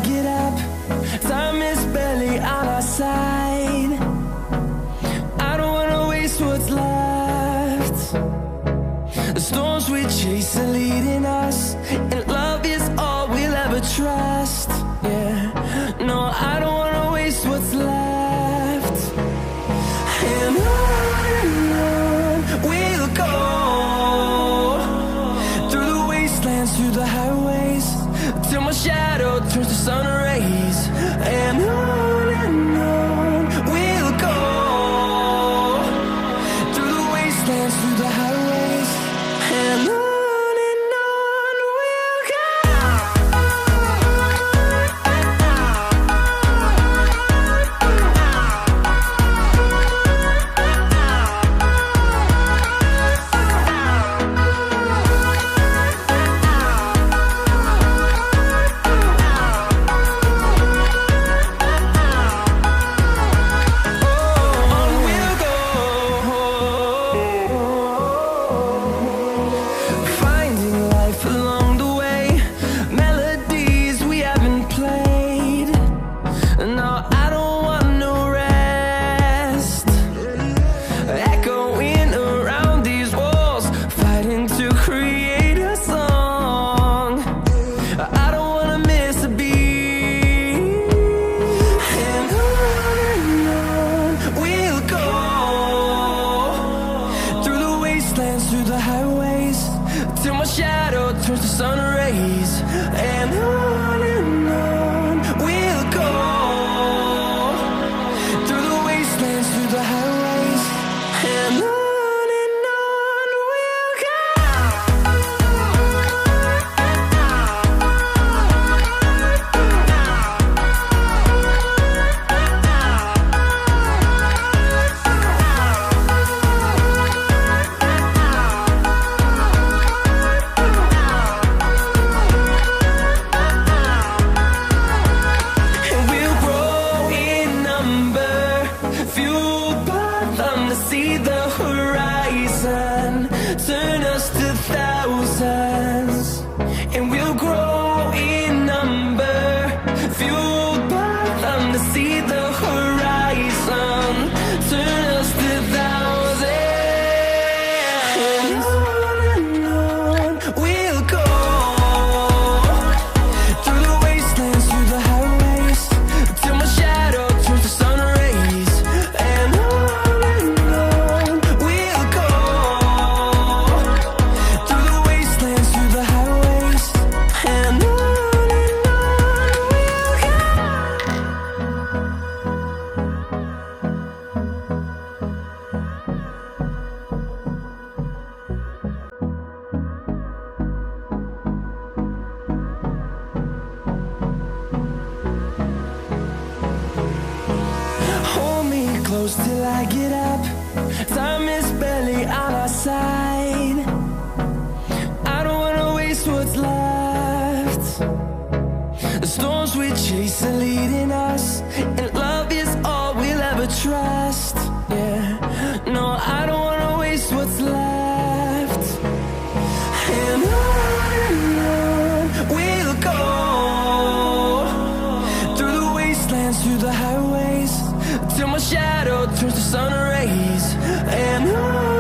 get up. Time is barely on our side. I don't wanna waste what's left. The storms we chase are leading us, and love is all we'll ever trust. Yeah, no, I don't wanna waste what's left. And on we'll go, through the wastelands, through the highways, till my shadow turns to sun rays. And on we'll go, through the wastelands, through the highways, and on we'll go. Through the highways, till my shadow turns to sun rays. And on we'll go, through the wastelands, through the highways, and on we'll go. See the horizon, turn us to thousands, and we'll grow in number, fueled by them. To see the horizon, turn us to thousands, and on we'll go, through the wastelands, through the highways, till my shadow turns to sun rays. And close till I get up. Time is barely on our side. I don't wanna waste what's left. The storms we chase are leading us, and love is all we'll ever trust. Yeah, no, I don't wanna waste what's left. And on we'll go, through the wastelands, through the highways, till my shadow turns to sun rays. And on